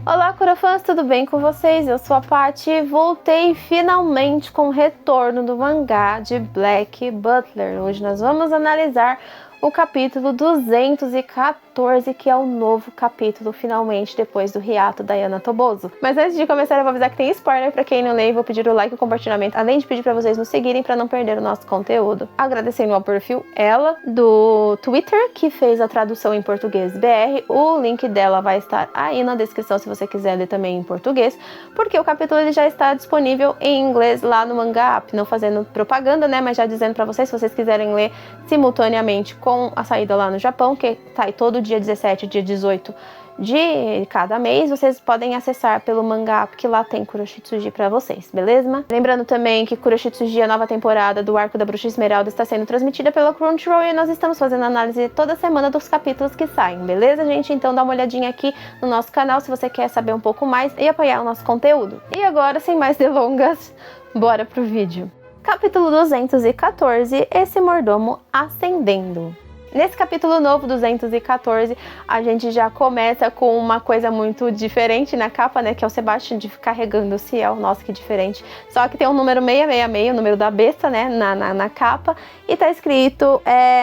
Olá, Kurofãs, tudo bem com vocês? Eu sou a Paty e voltei finalmente com o retorno do mangá de Black Butler. Hoje nós vamos analisar o capítulo 214, que é o novo capítulo, finalmente, depois do hiato da Yana Toboso. Mas antes de começar, eu vou avisar que tem spoiler pra quem não lê, vou pedir o like e o compartilhamento, além de pedir pra vocês nos seguirem pra não perder o nosso conteúdo. Agradecendo ao perfil ela, do Twitter, que fez a tradução em português BR. O link dela vai estar aí na descrição se você quiser ler também em português, porque o capítulo ele já está disponível em inglês lá no Manga App, não fazendo propaganda, né, mas já dizendo pra vocês, se vocês quiserem ler simultaneamente com a saída lá no Japão, que tá aí todo dia 17 e dia 18 de cada mês, vocês podem acessar pelo Manga App, que lá tem Kuroshitsuji pra vocês, beleza? Lembrando também que Kuroshitsuji, a nova temporada do Arco da Bruxa Esmeralda, está sendo transmitida pela Crunchyroll e nós estamos fazendo análise toda semana dos capítulos que saem, beleza, gente? Então dá uma olhadinha aqui no nosso canal se você quer saber um pouco mais e apoiar o nosso conteúdo. E agora, sem mais delongas, bora pro vídeo. Capítulo 214, esse mordomo ascendendo. Nesse capítulo novo, 214, a gente já começa com uma coisa muito diferente na capa, né? Que é o Sebastian carregando o Ciel. Nossa, que diferente. Só que tem o número 666, o número da besta, né? Na capa. E tá escrito,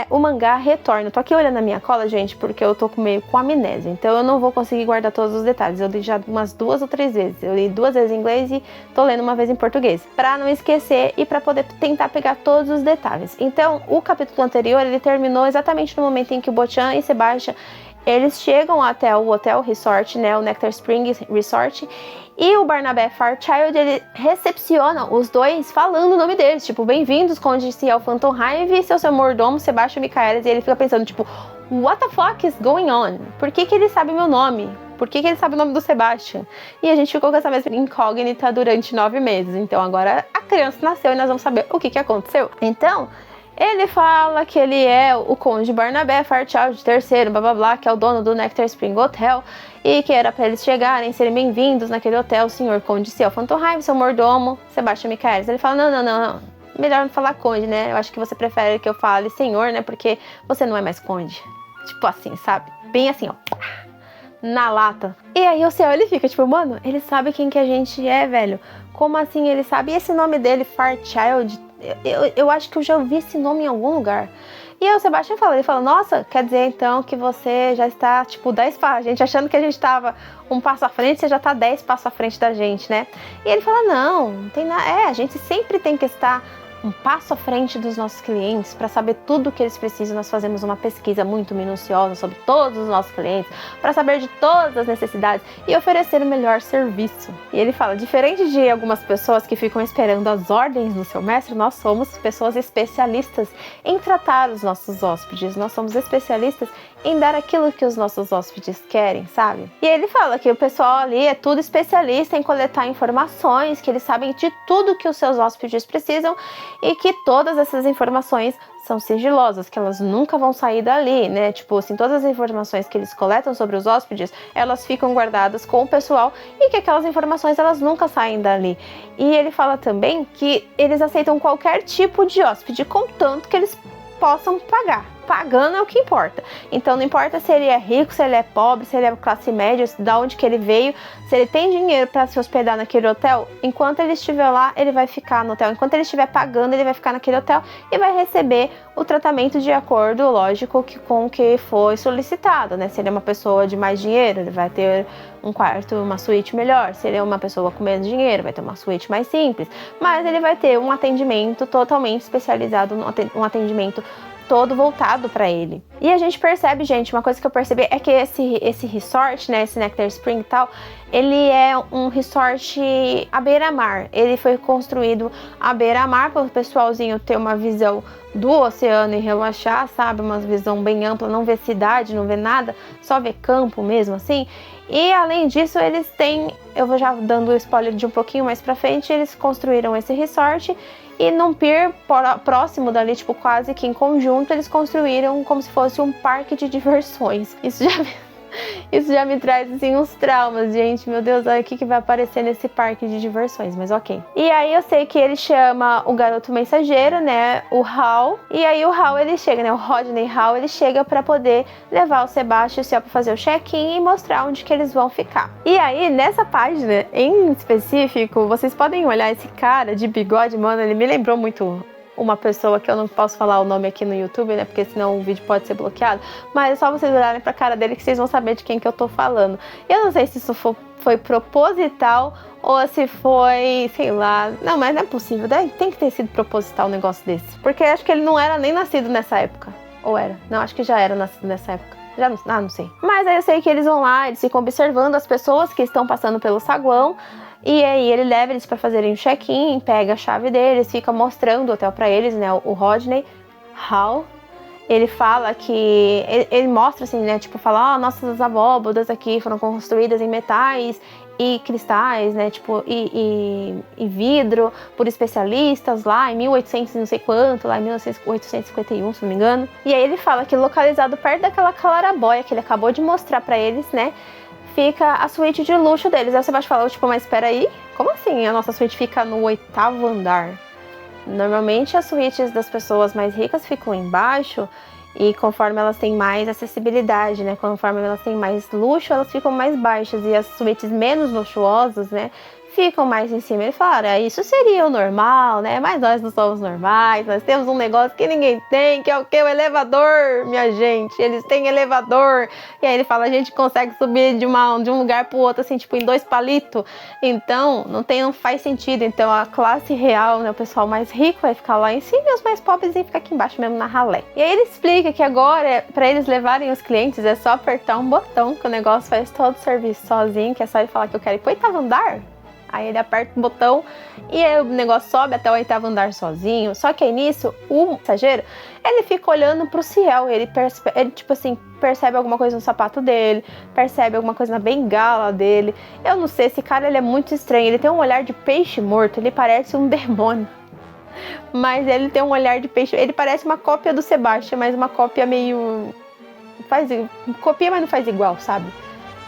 o mangá retorna. Tô aqui olhando a minha cola, gente, porque eu tô meio com amnésia. Então eu não vou conseguir guardar todos os detalhes. Eu li já umas 2 ou 3 vezes. Eu li 2 vezes em inglês e tô lendo uma vez em português. Pra não esquecer e pra poder tentar pegar todos os detalhes. Então, o capítulo anterior, ele terminou exatamente no momento em que o Bochan e Sebastian eles chegam até o hotel resort, né, o Nectar Springs Resort, e o Barnabé Fairchild ele recepciona os dois falando o nome deles, tipo, bem-vindos, Conde Ciel Phantomhive e seu mordomo Sebastian Michaelis, e ele fica pensando, tipo, what the fuck is going on? Por que ele sabe meu nome? Por que ele sabe o nome do Sebastian? E a gente ficou com essa mesma incógnita durante 9 meses, então agora a criança nasceu e nós vamos saber o que aconteceu. Então, ele fala que ele é o Conde Barnabé Fairchild III, blá blá blá, que é o dono do Nectar Spring Hotel, e que era para eles chegarem, serem bem-vindos naquele hotel, o senhor Conde Ciel Phantomhive, seu mordomo, Sebastian Michaelis. Ele fala, não, melhor não falar Conde, né? Eu acho que você prefere que eu fale senhor, né? Porque você não é mais Conde. Tipo assim, sabe? Bem assim, ó, na lata. E aí o Ciel, ele fica tipo, mano, ele sabe quem que a gente é, velho. Como assim ele sabe? E esse nome dele, Fairchild, eu acho que eu já ouvi esse nome em algum lugar. E aí o Sebastian fala, ele fala, nossa, quer dizer então que você já está, tipo, 10 passos, a gente achando que a gente tava um passo à frente, você já tá 10 passos à frente da gente, né? E ele fala, não tem nada, a gente sempre tem que estar um passo à frente dos nossos clientes para saber tudo o que eles precisam. Nós fazemos uma pesquisa muito minuciosa sobre todos os nossos clientes para saber de todas as necessidades e oferecer o melhor serviço. E ele fala, diferente de algumas pessoas que ficam esperando as ordens do seu mestre, nós somos pessoas especialistas em tratar os nossos hóspedes. Nós somos especialistas em dar aquilo que os nossos hóspedes querem, sabe? E ele fala que o pessoal ali é tudo especialista em coletar informações, que eles sabem de tudo que os seus hóspedes precisam e que todas essas informações são sigilosas, que elas nunca vão sair dali, né? Tipo assim, todas as informações que eles coletam sobre os hóspedes, elas ficam guardadas com o pessoal e que aquelas informações, elas nunca saem dali. E ele fala também que eles aceitam qualquer tipo de hóspede, contanto que eles possam pagar. Pagando é o que importa. Então não importa se ele é rico, se ele é pobre, se ele é classe média, de onde que ele veio, se ele tem dinheiro para se hospedar naquele hotel, enquanto ele estiver lá, ele vai ficar no hotel. Enquanto ele estiver pagando, ele vai ficar naquele hotel e vai receber o tratamento de acordo, lógico, com o que foi solicitado, né? Se ele é uma pessoa de mais dinheiro, ele vai ter um quarto, uma suíte melhor. Se ele é uma pessoa com menos dinheiro, vai ter uma suíte mais simples. Mas ele vai ter um atendimento totalmente especializado, um atendimento todo voltado para ele. E a gente percebe, gente, uma coisa que eu percebi é que esse resort, né, esse Nectar Spring e tal, ele é um resort à beira-mar. Ele foi construído à beira-mar para o pessoalzinho ter uma visão do oceano e relaxar, sabe? Uma visão bem ampla, não ver cidade, não ver nada, só ver campo mesmo, assim. E além disso, eles têm, eu vou já dando spoiler de um pouquinho mais pra frente, eles construíram esse resort e num pier próximo dali, tipo quase que em conjunto, eles construíram como se fosse um parque de diversões. Isso já Isso já me traz, assim, uns traumas, gente. Meu Deus, olha o que vai aparecer nesse parque de diversões, mas ok. E aí eu sei que ele chama o garoto mensageiro, né, o Hal. E aí o Hal, ele chega, né, o Rodney Hal, ele chega pra poder levar o Sebastian e o Ciel pra fazer o check-in e mostrar onde que eles vão ficar. E aí, nessa página, em específico, vocês podem olhar esse cara de bigode, mano, ele me lembrou muito uma pessoa que eu não posso falar o nome aqui no YouTube, né, porque senão o vídeo pode ser bloqueado, mas é só vocês olharem pra cara dele que vocês vão saber de quem que eu tô falando. Eu não sei se isso foi proposital ou se foi, sei lá, não, mas não é possível, tem que ter sido proposital um negócio desse, porque acho que ele não era nem nascido nessa época, ou era? Não, acho que já era nascido nessa época. Já não sei. Mas aí eu sei que eles vão lá, eles ficam observando as pessoas que estão passando pelo saguão. E aí ele leva eles pra fazerem um check-in, pega a chave deles, fica mostrando o hotel pra eles, né? O Rodney Hal. Ele fala que... Ele mostra assim, né? Tipo, fala, nossas abóbodas aqui foram construídas em metais e cristais, né? Tipo, e vidro por especialistas lá em 1800 não sei quanto, lá em 1851, se não me engano. E aí ele fala que localizado perto daquela clarabóia que ele acabou de mostrar pra eles, né? Fica a suíte de luxo deles. Aí você vai falar, tipo, mas espera aí, como assim a nossa suíte fica no 8º andar? Normalmente as suítes das pessoas mais ricas ficam embaixo e conforme elas têm mais acessibilidade, né, conforme elas têm mais luxo, elas ficam mais baixas e as suítes menos luxuosas, né, ficam mais em cima. Ele fala, isso seria o normal, né, mas nós não somos normais, nós temos um negócio que ninguém tem, que é o quê? O elevador, minha gente, eles têm elevador. E aí ele fala, a gente consegue subir de um lugar pro outro, assim, tipo, em 2 palitos. Então, não faz sentido. Então, a classe real, né, o pessoal mais rico vai ficar lá em cima e os mais pobres vão ficar aqui embaixo mesmo na ralé. E aí ele explica que agora, para eles levarem os clientes, é só apertar um botão, que o negócio faz todo o serviço sozinho, que é só ele falar que eu quero ir pro 8º andar. Aí ele aperta o botão e aí o negócio sobe até o 8º andar sozinho. Só que aí nisso, o passageiro, ele fica olhando pro Ciel. Ele tipo assim, percebe alguma coisa no sapato dele, percebe alguma coisa na bengala dele. Eu não sei, esse cara ele é muito estranho. Ele tem um olhar de peixe morto, ele parece um demônio. Mas ele tem um olhar de peixe, ele parece uma cópia do Sebastian, mas uma cópia meio... copia, mas não faz igual, sabe?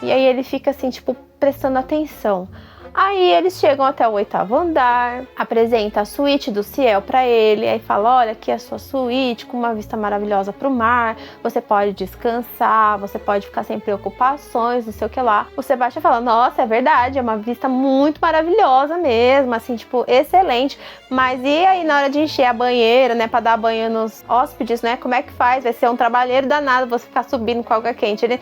E aí ele fica assim, tipo, prestando atenção. Aí eles chegam até o 8º andar, apresenta a suíte do Ciel pra ele, aí fala, olha, aqui é a sua suíte com uma vista maravilhosa pro mar, você pode descansar, você pode ficar sem preocupações, não sei o que lá. O Sebastian fala, nossa, é verdade, é uma vista muito maravilhosa mesmo, assim, tipo, excelente, mas e aí na hora de encher a banheira, né, pra dar banho nos hóspedes, né, como é que faz? Vai ser um trabalheiro danado você ficar subindo com água quente. Ele,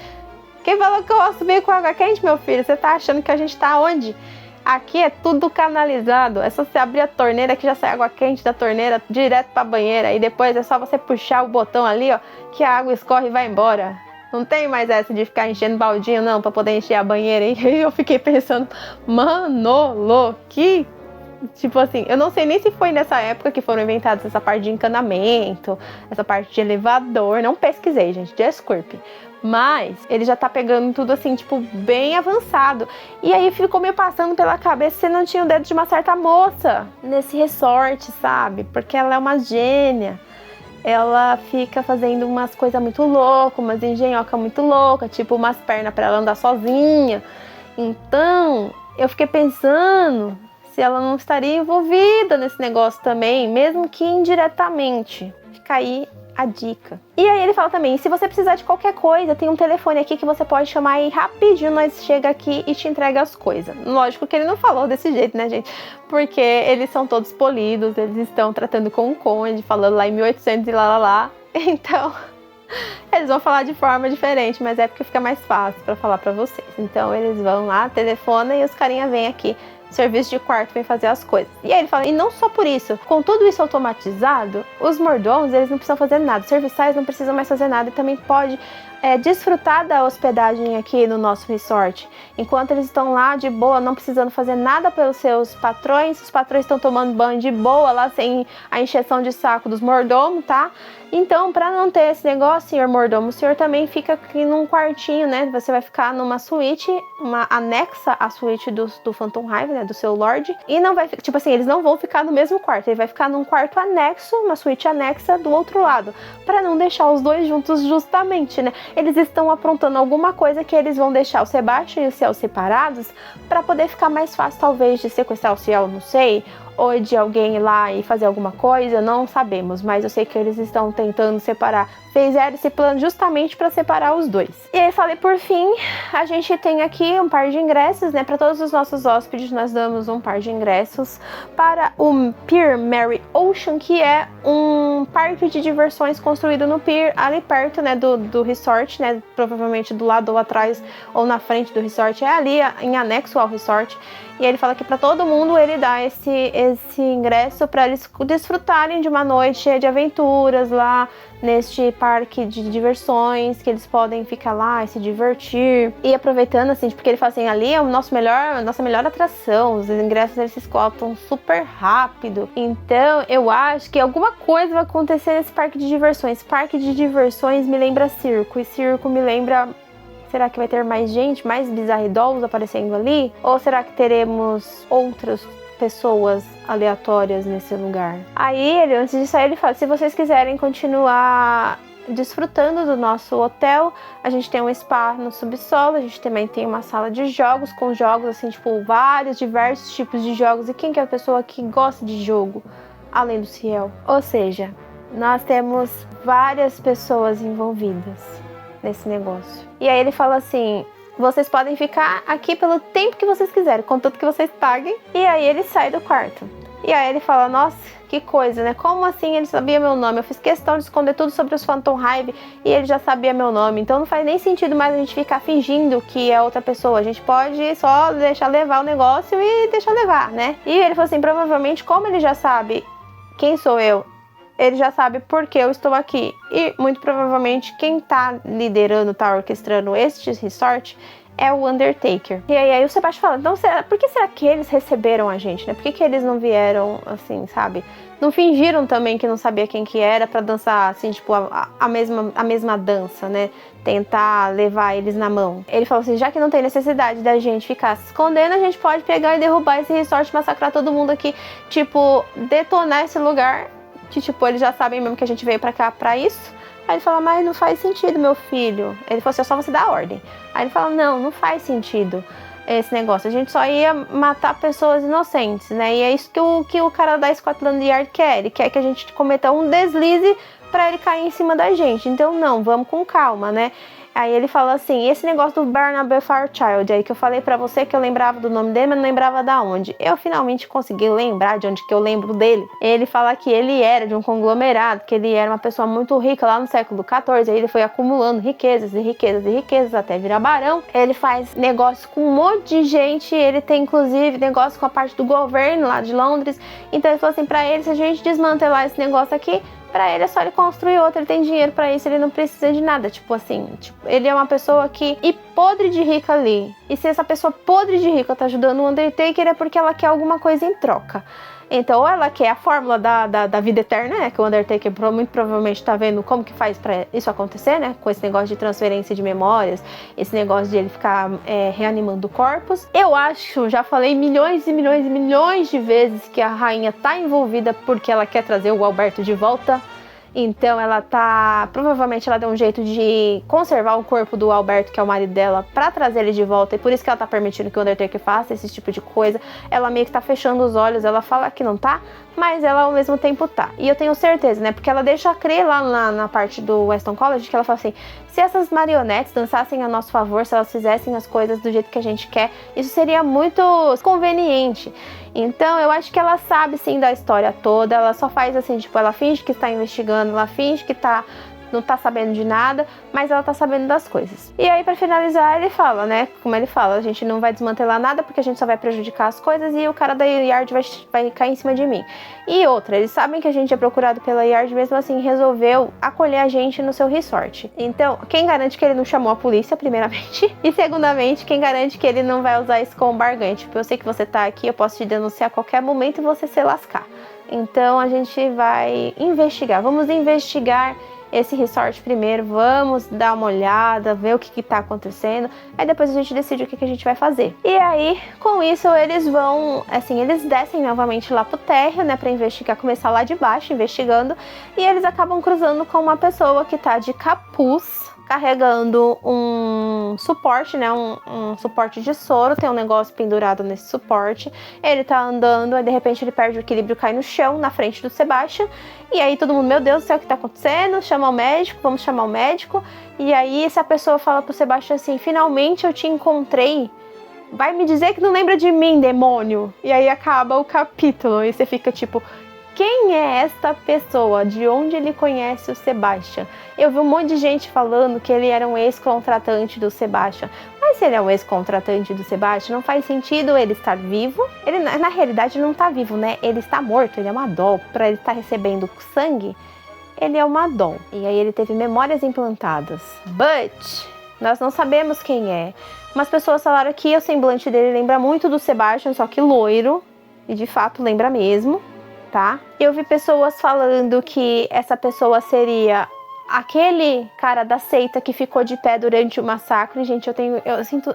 quem falou que eu vou subir com água quente, meu filho? Você tá achando que a gente tá onde? Aqui é tudo canalizado, é só você abrir a torneira que já sai água quente da torneira direto pra banheira e depois é só você puxar o botão ali, ó, que a água escorre e vai embora. Não tem mais essa de ficar enchendo baldinho não, pra poder encher a banheira. E eu fiquei pensando, mano, que... Tipo assim, eu não sei nem se foi nessa época que foram inventadas essa parte de encanamento, essa parte de elevador, não pesquisei, gente, desculpe. Mas ele já tá pegando tudo assim, tipo, bem avançado. E aí ficou me passando pela cabeça se não tinha o dedo de uma certa moça nesse resort, sabe? Porque ela é uma gênia. Ela fica fazendo umas coisas muito loucas, umas engenhocas muito loucas, tipo umas pernas pra ela andar sozinha. Então, eu fiquei pensando se ela não estaria envolvida nesse negócio também, mesmo que indiretamente. Fica aí a dica. E aí ele fala também, se você precisar de qualquer coisa, tem um telefone aqui que você pode chamar e rapidinho nós chega aqui e te entrega as coisas. Lógico que ele não falou desse jeito, né, gente? Porque eles são todos polidos, eles estão tratando com o conde, falando lá em 1800 e lá. Então, eles vão falar de forma diferente, mas é porque fica mais fácil pra falar pra vocês. Então eles vão lá, telefona e os carinha vêm aqui, serviço de quarto, vem fazer as coisas. E aí ele fala, e não só por isso, com tudo isso automatizado, os mordomos, eles não precisam fazer nada, os serviçais não precisam mais fazer nada e também pode desfrutar da hospedagem aqui no nosso resort. Enquanto eles estão lá de boa, não precisando fazer nada pelos seus patrões, os patrões estão tomando banho de boa lá, sem a encheção de saco dos mordomos, tá? Então, para não ter esse negócio, senhor mordomo, o senhor também fica aqui num quartinho, né? Você vai ficar numa suíte, uma anexa à suíte do Phantom Hive, né? Do seu Lorde. E não vai, tipo assim, eles não vão ficar no mesmo quarto. Ele vai ficar num quarto anexo, uma suíte anexa do outro lado. Para não deixar os dois juntos justamente, né? eles estão aprontando alguma coisa que eles vão deixar o Sebastian e o Ciel separados para poder ficar mais fácil, talvez, de sequestrar o Ciel, não sei, ou de alguém ir lá e fazer alguma coisa, não sabemos, mas eu sei que eles estão tentando separar, fizeram esse plano justamente para separar os dois. E aí falei, por fim, a gente tem aqui um par de ingressos, né, para todos os nossos hóspedes, nós damos um par de ingressos para o Pier Mary Ocean, que é um parque de diversões construído no pier, ali perto, né, do resort, né, provavelmente do lado ou atrás ou na frente do resort, é ali em anexo ao resort. E ele fala que para todo mundo ele dá esse ingresso para eles desfrutarem de uma noite de aventuras lá neste parque de diversões, que eles podem ficar lá e se divertir. E aproveitando, assim, porque ele fala assim, ali é nossa melhor atração, os ingressos eles se esgotam super rápido. Então eu acho que alguma coisa vai acontecer nesse parque de diversões. Parque de diversões me lembra circo, e circo me lembra... Será que vai ter mais gente, mais Bizarre Dolls aparecendo ali? Ou será que teremos outras pessoas aleatórias nesse lugar? Aí, antes de sair, ele fala, se vocês quiserem continuar desfrutando do nosso hotel, a gente tem um spa no subsolo, a gente também tem uma sala de jogos, com jogos assim, tipo, diversos tipos de jogos. E quem que é a pessoa que gosta de jogo, além do Ciel? Ou seja, nós temos várias pessoas envolvidas nesse negócio. E aí ele fala assim, vocês podem ficar aqui pelo tempo que vocês quiserem, contanto que vocês paguem. E aí ele sai do quarto. E aí ele fala, nossa, que coisa, né? Como assim ele sabia meu nome? Eu fiz questão de esconder tudo sobre os Phantom Hive e ele já sabia meu nome. Então não faz nem sentido mais a gente ficar fingindo que é outra pessoa. A gente pode só deixar levar o negócio e deixar levar, né? E ele falou assim, provavelmente como ele já sabe quem sou eu, ele já sabe por que eu estou aqui. E muito provavelmente quem tá liderando, tá orquestrando este resort é o Undertaker. E aí o Sebastian fala, então por que será que eles receberam a gente, né? Por que eles não vieram assim, sabe? Não fingiram também que não sabia quem que era pra dançar assim, tipo, a mesma dança, né? Tentar levar eles na mão. Ele falou assim, já que não tem necessidade da gente ficar se escondendo, a gente pode pegar e derrubar esse resort, massacrar todo mundo aqui, tipo, detonar esse lugar, que tipo, eles já sabem mesmo que a gente veio pra cá pra isso. Aí ele fala, mas não faz sentido, meu filho. Ele falou assim, é só você dar ordem. Aí ele fala, não faz sentido esse negócio. A gente só ia matar pessoas inocentes, né? E é isso que o cara da Scotland Yard quer. Ele quer que a gente cometa um deslize pra ele cair em cima da gente. Então não, vamos com calma, né? Aí ele fala assim, esse negócio do Barnaby Fairchild aí que eu falei pra você que eu lembrava do nome dele, mas não lembrava da onde. Eu finalmente consegui lembrar de onde que eu lembro dele. Ele fala que ele era de um conglomerado, que ele era uma pessoa muito rica lá no século XIV, aí ele foi acumulando riquezas e riquezas e riquezas até virar barão. Ele faz negócios com um monte de gente, ele tem inclusive negócio com a parte do governo lá de Londres. Então ele falou assim, pra ele, se a gente desmantelar esse negócio aqui, pra ele é só ele construir outro, ele tem dinheiro pra isso, ele não precisa de nada, tipo assim, ele é uma pessoa que e podre de rica ali, e se essa pessoa podre de rica tá ajudando o Undertaker é porque ela quer alguma coisa em troca. Então, ou ela quer a fórmula da vida eterna, né? Que o Undertaker muito provavelmente tá vendo como que faz pra isso acontecer, né? Com esse negócio de transferência de memórias, esse negócio de ele ficar reanimando corpos. Eu acho, já falei milhões e milhões e milhões de vezes que a rainha tá envolvida porque ela quer trazer o Alberto de volta. Então provavelmente ela deu um jeito de conservar o corpo do Alberto, que é o marido dela, pra trazer ele de volta, e por isso que ela tá permitindo que o Undertaker faça esse tipo de coisa. Ela meio que tá fechando os olhos, ela fala que não tá, mas ela ao mesmo tempo tá. E eu tenho certeza, né, porque ela deixa crer lá na parte do Weston College, que ela fala assim, se essas marionetes dançassem a nosso favor, se elas fizessem as coisas do jeito que a gente quer, isso seria muito conveniente. Então eu acho que ela sabe sim da história toda, ela só faz assim, tipo, ela finge que está investigando, ela finge que não tá sabendo de nada, mas ela tá sabendo das coisas. E aí, pra finalizar, ele fala, né, como ele fala, a gente não vai desmantelar nada porque a gente só vai prejudicar as coisas e o cara da Yard vai cair em cima de mim. E outra, eles sabem que a gente é procurado pela Yard, mesmo assim resolveu acolher a gente no seu resort. Então, quem garante que ele não chamou a polícia, primeiramente, e segundamente, quem garante que ele não vai usar isso como barganha? Tipo, eu sei que você tá aqui, eu posso te denunciar a qualquer momento e você se lascar. Então, a gente vai investigar, vamos investigar esse resort primeiro, vamos dar uma olhada, ver o que tá acontecendo, aí depois a gente decide o que a gente vai fazer. E aí, com isso, eles vão, assim, eles descem novamente lá pro térreo, né, pra investigar, começar lá de baixo, investigando, e eles acabam cruzando com uma pessoa que tá de capuz, carregando um suporte, né? Um suporte de soro, tem um negócio pendurado nesse suporte. Ele tá andando, aí de repente ele perde o equilíbrio e cai no chão, na frente do Sebastian. E aí todo mundo, meu Deus do céu, o que tá acontecendo? Chama o médico, vamos chamar o médico. E aí essa pessoa fala pro Sebastian assim, finalmente eu te encontrei. Vai me dizer que não lembra de mim, demônio. E aí acaba o capítulo, e você fica tipo... Quem é esta pessoa? De onde ele conhece o Sebastian? Eu vi um monte de gente falando que ele era um ex-contratante do Sebastian. Mas se ele é um ex-contratante do Sebastian, não faz sentido ele estar vivo. Ele, na realidade, não está vivo, né? Ele está morto, ele é uma doll. Para ele estar recebendo sangue, ele é uma doll. E aí ele teve memórias implantadas. But nós não sabemos quem é. Umas pessoas falaram que o semblante dele lembra muito do Sebastian, só que loiro. E de fato lembra mesmo. Tá? Eu vi pessoas falando que essa pessoa seria aquele cara da seita que ficou de pé durante o massacre. Gente, eu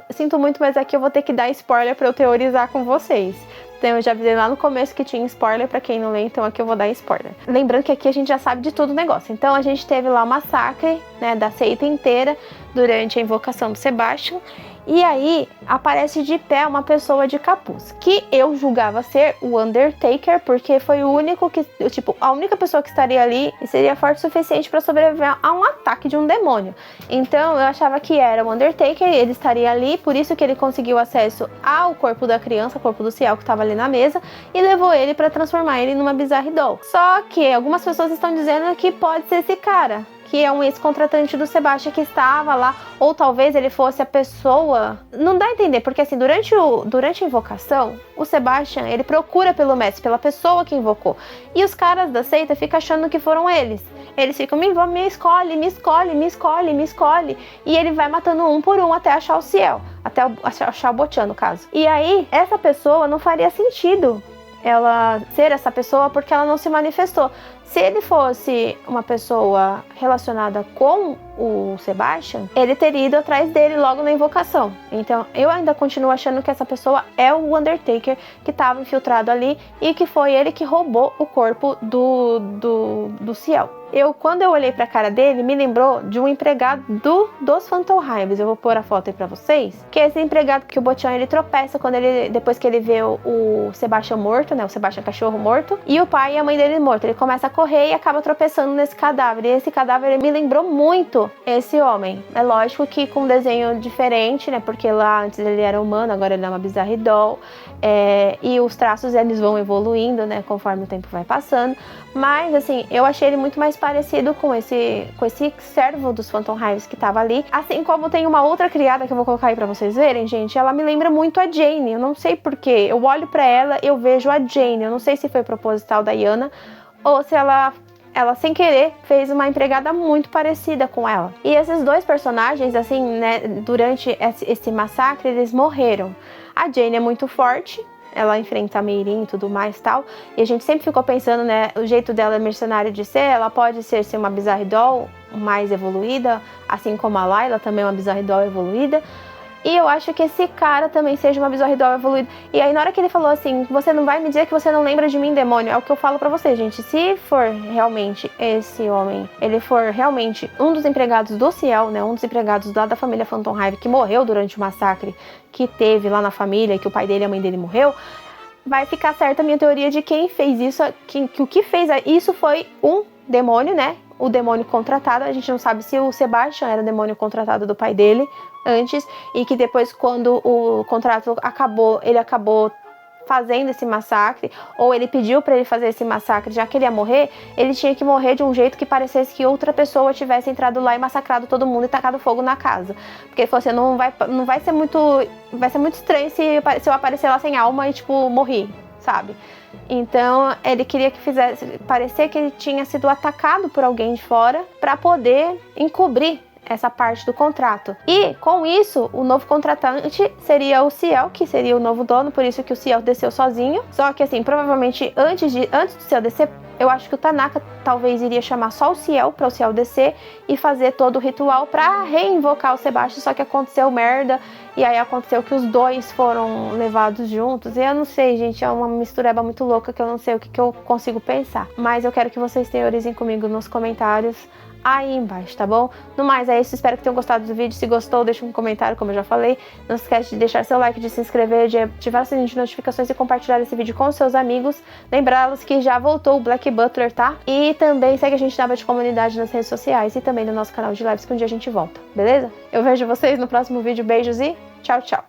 sinto muito, mas aqui eu vou ter que dar spoiler para eu teorizar com vocês. Então eu já avisei lá no começo que tinha spoiler para quem não lê, então aqui eu vou dar spoiler. Lembrando que aqui a gente já sabe de todo o negócio. Então a gente teve lá o massacre, né, da seita inteira durante a invocação do Sebastian. E aí aparece de pé uma pessoa de capuz, que eu julgava ser o Undertaker, porque foi o único que, tipo, a única pessoa que estaria ali e seria forte o suficiente para sobreviver a um ataque de um demônio. Então eu achava que era o Undertaker, ele estaria ali, por isso que ele conseguiu acesso ao corpo da criança, o corpo do Ciel que estava ali na mesa, e levou ele para transformar ele numa Bizarre Doll. Só que algumas pessoas estão dizendo que pode ser esse cara, que é um ex-contratante do Sebastian que estava lá, ou talvez ele fosse a pessoa... Não dá a entender, porque assim, durante a invocação, o Sebastian, ele procura pelo mestre, pela pessoa que invocou. E os caras da seita ficam achando que foram eles. Eles ficam, me escolhe, me escolhe, me escolhe, me escolhe. E ele vai matando um por um até achar o Ciel, até achar o Botchan, no caso. E aí, essa pessoa não faria sentido ela ser essa pessoa porque ela não se manifestou. Se ele fosse uma pessoa relacionada com o Sebastian, ele teria ido atrás dele logo na invocação. Então eu ainda continuo achando que essa pessoa é o Undertaker que estava infiltrado ali e que foi ele que roubou o corpo do Ciel. Quando eu olhei pra cara dele, me lembrou de um empregado dos Phantom Hives. Eu vou pôr a foto aí pra vocês. Que é esse empregado que o Botchan, ele tropeça depois que ele vê o Sebastian morto, né? O Sebastian cachorro morto. E o pai e a mãe dele morto. Ele começa a correr e acaba tropeçando nesse cadáver. E esse cadáver, ele me lembrou muito esse homem. É lógico que com um desenho diferente, né? Porque lá antes ele era humano, agora ele é uma Bizarre Doll. E os traços, eles vão evoluindo, né? Conforme o tempo vai passando. Mas, assim, eu achei ele muito mais parecido com esse servo dos Phantom Hives que tava ali. Assim como tem uma outra criada que eu vou colocar aí pra vocês verem, gente. Ela me lembra muito a Jane. Eu não sei porquê. Eu olho pra ela, eu vejo a Jane. Eu não sei se foi proposital da Yana ou se ela sem querer fez uma empregada muito parecida com ela. E esses dois personagens, assim, né, durante esse massacre, eles morreram. A Jane é muito forte. Ela enfrenta a Meirin e tudo mais e tal. E a gente sempre ficou pensando, né, o jeito dela mercenário de ser, ela pode ser uma Bizarre Doll mais evoluída, assim como a Layla também é uma Bizarre Doll evoluída. E eu acho que esse cara também seja uma Bizarre Doll evoluída. E aí na hora que ele falou assim, você não vai me dizer que você não lembra de mim, demônio, é o que eu falo pra você, gente. Se for realmente esse homem, ele for realmente um dos empregados do Ciel, né, um dos empregados lá da família Phantom Hive que morreu durante o massacre que teve lá na família, que o pai dele e a mãe dele morreu, vai ficar certa a minha teoria de quem fez isso, que o que fez isso foi um demônio, né? O demônio contratado. A gente não sabe se o Sebastian era o demônio contratado do pai dele antes, e que depois, quando o contrato acabou, ele acabou fazendo esse massacre, ou ele pediu para ele fazer esse massacre, já que ele ia morrer, ele tinha que morrer de um jeito que parecesse que outra pessoa tivesse entrado lá e massacrado todo mundo e tacado fogo na casa. Porque ele falou assim, vai ser muito estranho se eu aparecer lá sem alma e, tipo, morri, sabe? Então, ele queria que fizesse parecer que ele tinha sido atacado por alguém de fora para poder encobrir essa parte do contrato. E com isso, o novo contratante seria o Ciel, que seria o novo dono, por isso que o Ciel desceu sozinho. Só que assim, provavelmente antes do Ciel descer, eu acho que o Tanaka talvez iria chamar só o Ciel para o Ciel descer e fazer todo o ritual para reinvocar o Sebastian, só que aconteceu merda. E aí aconteceu que os dois foram levados juntos. E eu não sei, gente, é uma mistureba muito louca que eu não sei o que eu consigo pensar. Mas eu quero que vocês teorizem comigo nos comentários aí embaixo, tá bom? No mais é isso, espero que tenham gostado do vídeo. Se gostou, deixa um comentário, como eu já falei. Não se esquece de deixar seu like, de se inscrever, de ativar o sininho de notificações e compartilhar esse vídeo com seus amigos. Lembrá-los que já voltou o Black Butler, tá? E também segue a gente na aba de comunidade nas redes sociais e também no nosso canal de lives, que um dia a gente volta, beleza? Eu vejo vocês no próximo vídeo. Beijos e tchau, tchau!